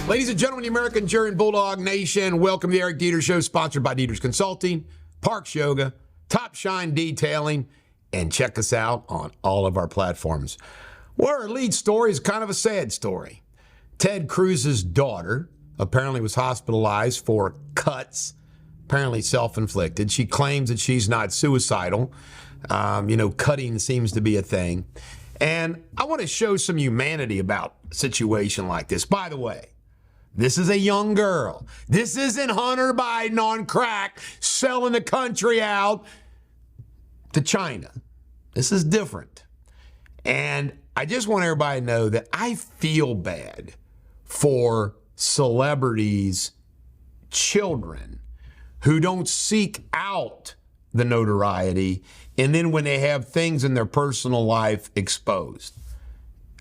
Ladies and gentlemen, the American Jury and Bulldog Nation, welcome to the Eric Deters Show, sponsored by Deters Consulting, Parks Yoga, Top Shine Detailing, and check us out on all of our platforms. Well, our lead story is kind of a sad story. Ted Cruz's daughter apparently was hospitalized for cuts, apparently self-inflicted. She claims that she's not suicidal. Cutting seems to be a thing. And I want to show some humanity about a situation like this. By the way, this is a young girl. This isn't Hunter Biden on crack selling the country out to China. This is different. And I just want everybody to know that I feel bad for celebrities' children who don't seek out the notoriety, and then when they have things in their personal life exposed.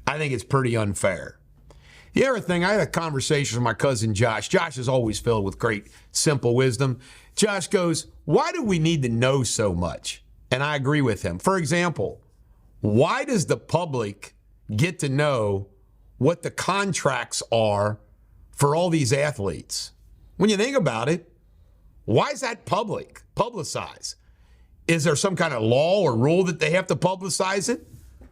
I think it's pretty unfair. The other thing, I had a conversation with my cousin Josh. Josh is always filled with great, simple wisdom. Josh goes, why do we need to know so much? And I agree with him. For example, why does the public get to know what the contracts are for all these athletes? When you think about it, why is that publicized? Is there some kind of law or rule that they have to publicize it?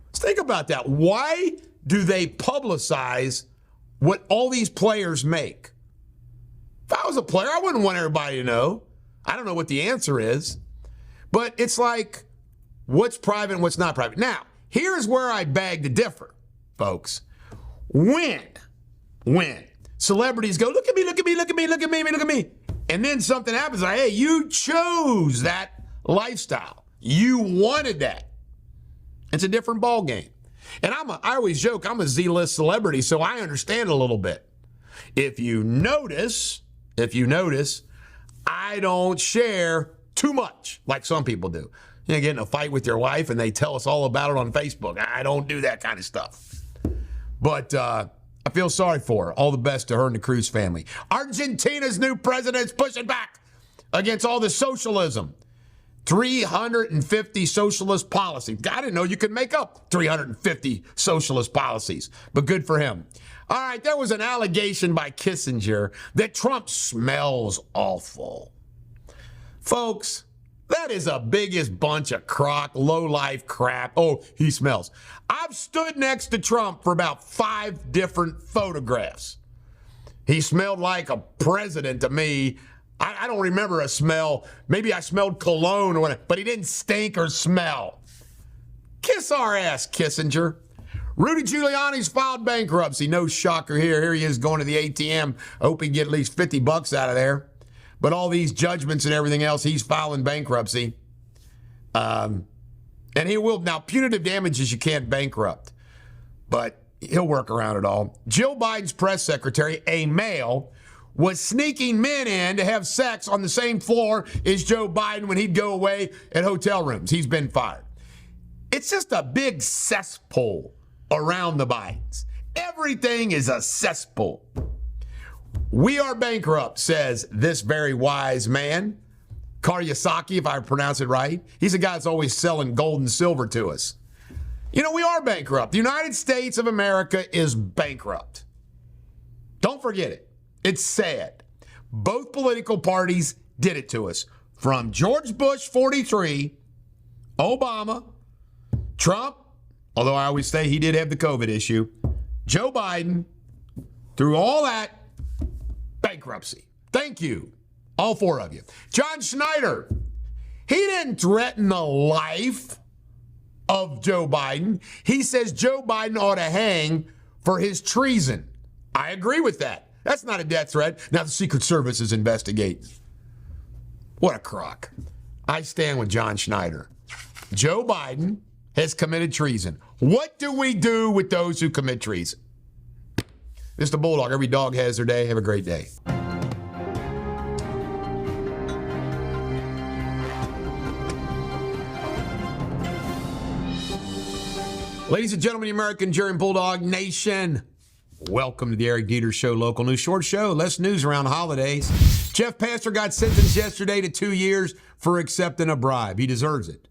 Let's think about that. Why do they publicize what all these players make? If I was a player, I wouldn't want everybody to know. I don't know what the answer is. But it's like, what's private and what's not private? Now, here's where I beg to differ, folks. When celebrities go, look at me, look at me, look at me, look at me, look at me, and then something happens like, hey, you chose that lifestyle. You wanted that. It's a different ball game. And I always joke, I'm a Z-list celebrity, so I understand a little bit. If you notice, I don't share too much like some people do. You get in a fight with your wife and they tell us all about it on Facebook. I don't do that kind of stuff. But I feel sorry for her. All the best to her and the Cruz family. Argentina's new president's pushing back against all this socialism. 350 socialist policies. I didn't know you could make up 350 socialist policies, but good for him. All right, there was an allegation by Kissinger that Trump smells awful. Folks, that is the biggest bunch of crock, low-life crap. Oh, he smells. I've stood next to Trump for about 5 different photographs. He smelled like a president to me. I don't remember a smell. Maybe I smelled cologne or whatever, but he didn't stink or smell. Kiss our ass, Kissinger. Rudy Giuliani's filed bankruptcy. No shocker here. Here he is going to the ATM. Hope he can get at least $50 out of there. But all these judgments and everything else, he's filing bankruptcy. And he will. Now, punitive damages you can't bankrupt, but he'll work around it all. Jill Biden's press secretary, a male, was sneaking men in to have sex on the same floor as Joe Biden when he'd go away at hotel rooms. He's been fired. It's just a big cesspool around the Bidens. Everything is a cesspool. We are bankrupt, says this very wise man. Karyasaki, if I pronounce it right. He's a guy that's always selling gold and silver to us. We are bankrupt. The United States of America is bankrupt. Don't forget it. It's sad. Both political parties did it to us. From George Bush, 43, Obama, Trump, although I always say he did have the COVID issue, Joe Biden, through all that, bankruptcy. Thank you, all 4 of you. John Schneider, he didn't threaten the life of Joe Biden. He says Joe Biden ought to hang for his treason. I agree with that. That's not a death threat. Now the Secret Service is investigating. What a crock. I stand with John Schneider. Joe Biden has committed treason. What do we do with those who commit treason? This is the Bulldog. Every dog has their day. Have a great day. Ladies and gentlemen, the American Jury and Bulldog Nation, welcome to the Eric Deters Show, local news, short show, less news around the holidays. Jeff Pastor got sentenced yesterday to 2 years for accepting a bribe. He deserves it.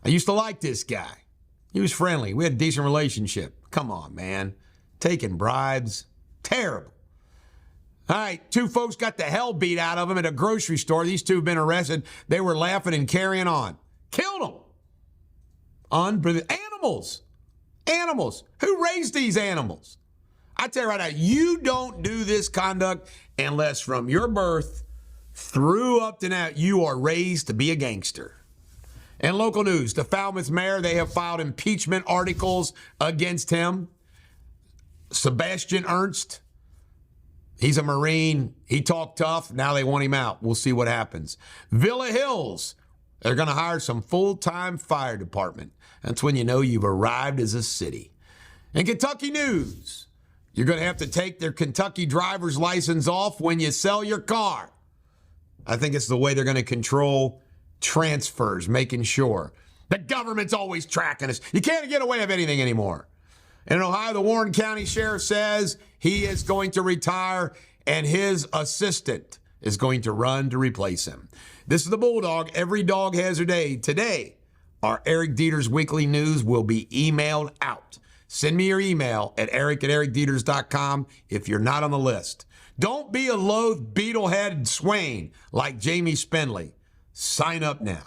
I used to like this guy. He was friendly. We had a decent relationship. Come on, man. Taking bribes. Terrible. All right, two folks got the hell beat out of them at a grocery store. These two have been arrested. They were laughing and carrying on. Killed them. Unbelievable. Animals. Who raised these animals? I tell you right now, you don't do this conduct unless from your birth through up to now you are raised to be a gangster. And local news, the Falmouth mayor, they have filed impeachment articles against him. Sebastian Ernst, he's a Marine. He talked tough. Now they want him out. We'll see what happens. Villa Hills, they're going to hire some full-time fire department. That's when you know you've arrived as a city. And Kentucky news, you're going to have to take their Kentucky driver's license off when you sell your car. I think it's the way they're going to control transfers, making sure. The government's always tracking us. You can't get away with anything anymore. And in Ohio, the Warren County Sheriff says he is going to retire and his assistant is going to run to replace him. This is the Bulldog. Every dog has her day. Today, our Eric Deters Weekly News will be emailed out. Send me your email at eric@ericdeters.com if you're not on the list. Don't be a loath, beetle-headed swain like Jamie Spindley. Sign up now.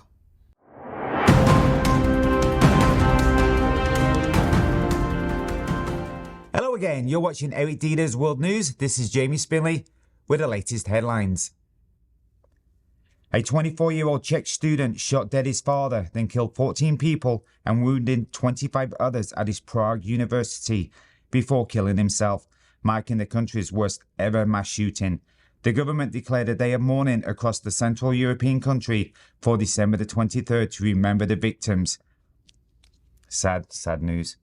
Hello again, you're watching Eric Deters World News. This is Jamie Spindley with the latest headlines. A 24-year-old Czech student shot dead his father, then killed 14 people and wounded 25 others at his Prague university before killing himself, marking the country's worst ever mass shooting. The government declared a day of mourning across the Central European country for December the 23rd to remember the victims. Sad news.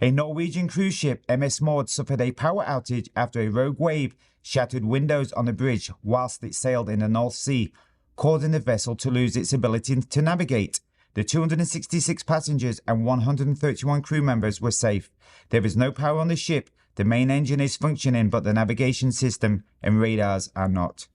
A Norwegian cruise ship, MS Maud, suffered a power outage after a rogue wave shattered windows on a bridge whilst it sailed in the North Sea, causing the vessel to lose its ability to navigate. The 266 passengers and 131 crew members were safe. There is no power on the ship. The main engine is functioning, but the navigation system and radars are not.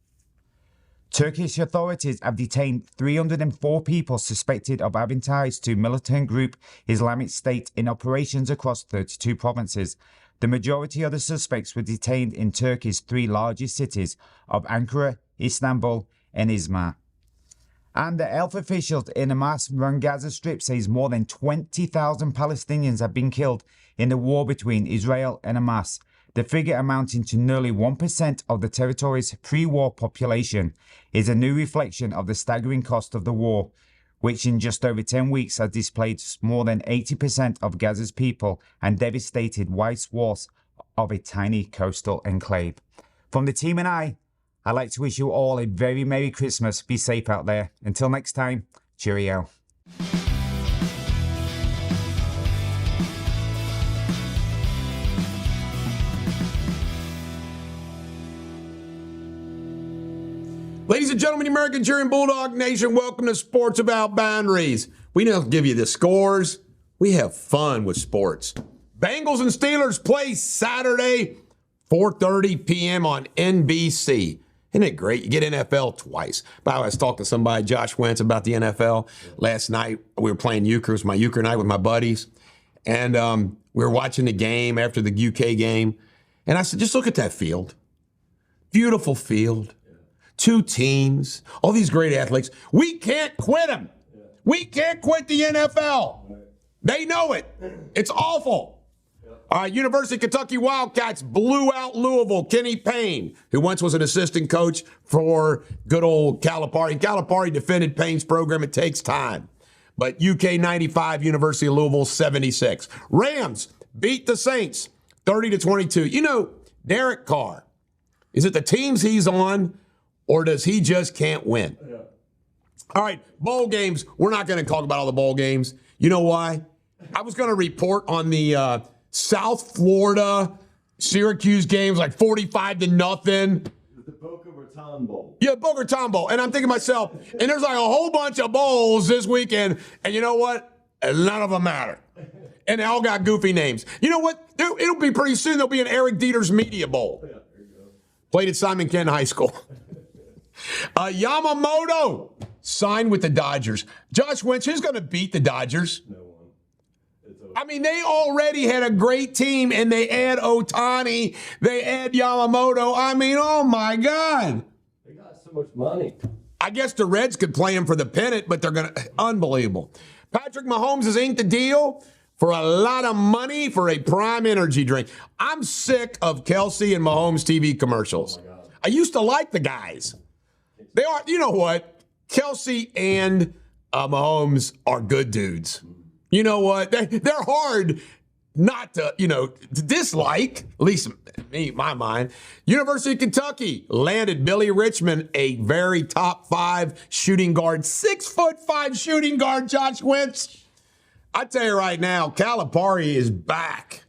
Turkish authorities have detained 304 people suspected of having ties to militant group Islamic State in operations across 32 provinces. The majority of the suspects were detained in Turkey's three largest cities of Ankara, Istanbul, and Izmir. And the health officials in Hamas-run Gaza Strip says more than 20,000 Palestinians have been killed in the war between Israel and Hamas, the figure amounting to nearly 1% of the territory's pre-war population, is a new reflection of the staggering cost of the war, which in just over 10 weeks has displaced more than 80% of Gaza's people and devastated wide swaths of a tiny coastal enclave. From the team and I'd like to wish you all a very Merry Christmas. Be safe out there. Until next time, cheerio. Ladies and gentlemen, American cheering Bulldog Nation, welcome to Sports Without Boundaries. We don't give you the scores. We have fun with sports. Bengals and Steelers play Saturday, 4:30 p.m. on NBC. Isn't it great? You get NFL twice. By the way, I was talking to somebody, Josh Wentz, about the NFL last night. We were playing euchre. It was my euchre night with my buddies. And we were watching the game after the UK game. And I said, just look at that field. Beautiful field. Two teams. All these great athletes. We can't quit them. We can't quit the NFL. They know it. It's awful. All right, University of Kentucky Wildcats blew out Louisville. Kenny Payne, who once was an assistant coach for good old Calipari. Calipari defended Payne's program. It takes time. But UK 95, University of Louisville 76. Rams beat the Saints 30-22. You know, Derek Carr, is it the teams he's on or does he just can't win? Yeah. All right, bowl games. We're not going to talk about all the bowl games. You know why? I was going to report on the South Florida Syracuse games, like 45-0. The Boca Raton Bowl. Yeah, Boca Raton Bowl. And I'm thinking to myself, and there's like a whole bunch of bowls this weekend, and you know what? None of them matter. And they all got goofy names. You know what? It'll be pretty soon. There'll be an Eric Deters Media Bowl. Yeah, there you go. Played at Simon Kent High School. Yamamoto signed with the Dodgers. Josh Wentz, who's going to beat the Dodgers? No one. It's over. I mean, they already had a great team, and they add Otani, they add Yamamoto. I mean, oh my God. They got so much money. I guess the Reds could play him for the pennant, but they're going to, unbelievable. Patrick Mahomes has inked a deal for a lot of money for a Prime energy drink. I'm sick of Kelsey and Mahomes TV commercials. Oh my God. I used to like the guys. They are, you know what? Kelsey and Mahomes are good dudes. You know what? They're hard not to, to dislike, at least me, my mind. University of Kentucky landed Billy Richmond, a very top 5 shooting guard, 6'5" shooting guard, Josh Wentz. I tell you right now, Calipari is back.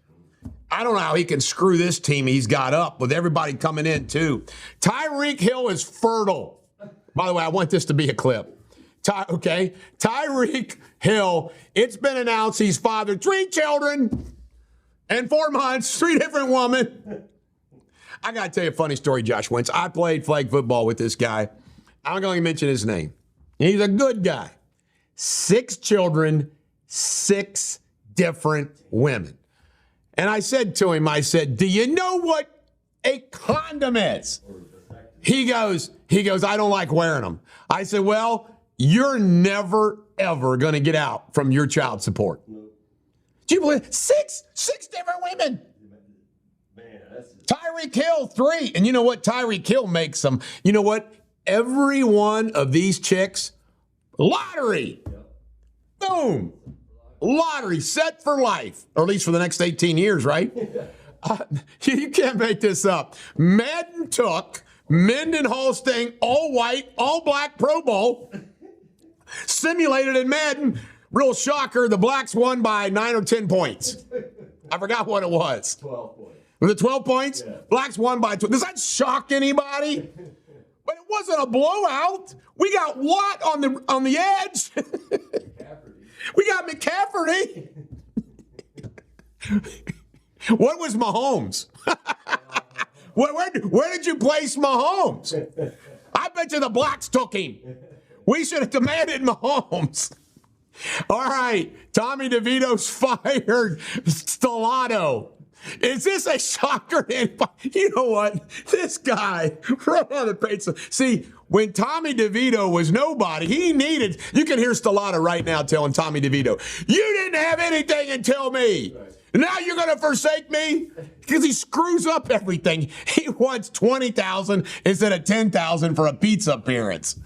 I don't know how he can screw this team he's got up with everybody coming in too. Tyreek Hill is fertile. By the way, I want this to be a clip. Tyreek Hill, it's been announced he's fathered 3 children in 4 months, 3 different women. I got to tell you a funny story, Josh Wentz. I played flag football with this guy. I'm going to mention his name. He's a good guy. 6 children, 6 different women. And I said to him, do you know what a condom is? He goes, I don't like wearing them. I said, well, you're never, ever going to get out from your child support. Do you believe 6 different women? Man, that's Tyreek Hill, 3. And you know what? Tyreek Hill makes them. You know what? Every one of these chicks, lottery. Boom. Lottery set for life, or at least for the next 18 years, right? You can't make this up. Madden took Mendenhall-Sting, all white, all black Pro Bowl, simulated in Madden. Real shocker, the Blacks won by 9 or 10 points. I forgot what it was. 12 points. Was it 12 points? Yeah. Blacks won by 12. Does that shock anybody? But it wasn't a blowout. We got Watt on the edge. We got McCafferty. What was Mahomes? Where did you place Mahomes? I bet you the Blacks took him. We should have demanded Mahomes. All right, Tommy DeVito's fired Stellato. Is this a shocker? You know what? This guy right on the page. See, when Tommy DeVito was nobody, you can hear Stellato right now telling Tommy DeVito, you didn't have anything until me. Right. Now you're going to forsake me? Because he screws up everything. He wants $20,000 instead of $10,000 for a pizza appearance.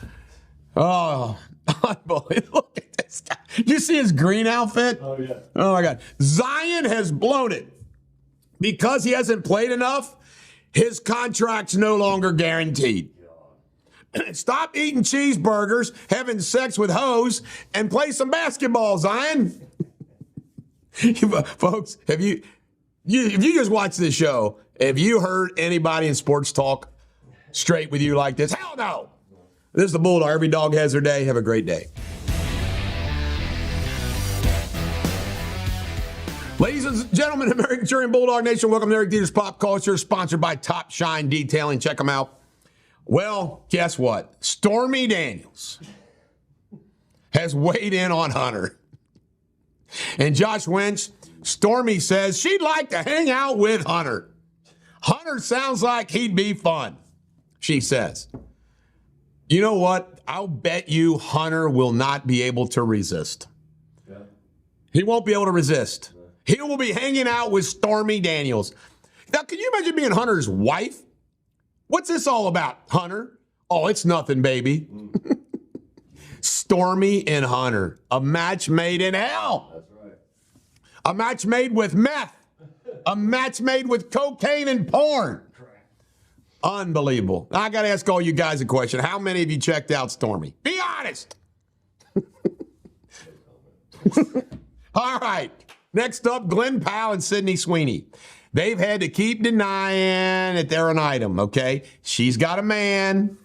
Oh, unbelievable. Look at this guy. You see his green outfit? Oh, yeah. Oh, my God. Zion has blown it. Because he hasn't played enough, his contract's no longer guaranteed. Stop eating cheeseburgers, having sex with hoes, and play some basketball, Zion. Folks, if you just watch this show, have you heard anybody in sports talk straight with you like this? Hell no. This is the Bulldog. Every dog has their day. Have a great day. Ladies and gentlemen, American Cheering Bulldog Nation, welcome to Eric Deters Pop Culture, sponsored by Top Shine Detailing. Check them out. Well, guess what? Stormy Daniels has weighed in on Hunter. And Josh Wentz, Stormy says she'd like to hang out with Hunter. Hunter sounds like he'd be fun, she says. You know what? I'll bet you Hunter will not be able to resist. Yeah. He won't be able to resist. He will be hanging out with Stormy Daniels. Now, can you imagine being Hunter's wife? What's this all about, Hunter? Oh, it's nothing, baby. Stormy and Hunter, a match made in hell. That's right. A match made with meth. A match made with cocaine and porn. Unbelievable. I got to ask all you guys a question. How many of you checked out Stormy? Be honest. All right. Next up, Glenn Powell and Sydney Sweeney. They've had to keep denying that they're an item, okay? She's got a man.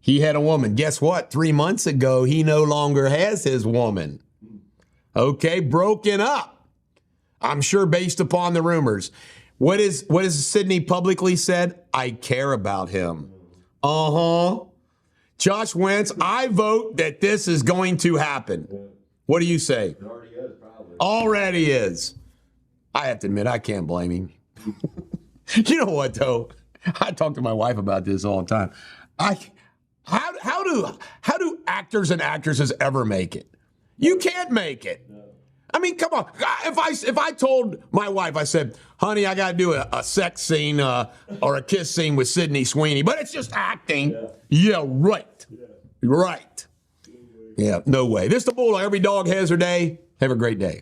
He had a woman. Guess what? 3 months ago, he no longer has his woman. Okay, broken up. I'm sure based upon the rumors. What is Sydney publicly said? I care about him. Josh Wentz, I vote that this is going to happen. What do you say? It already is, probably. Already is. I have to admit, I can't blame him. You know what, though? I talk to my wife about this all the time. How do actors and actresses ever make it? You can't make it. I mean, come on. If I told my wife, I said, honey, I got to do a sex scene or a kiss scene with Sydney Sweeney, but it's just acting. Yeah, right. Right. Yeah, no way. This is the Bulldog. Every dog has her day. Have a great day.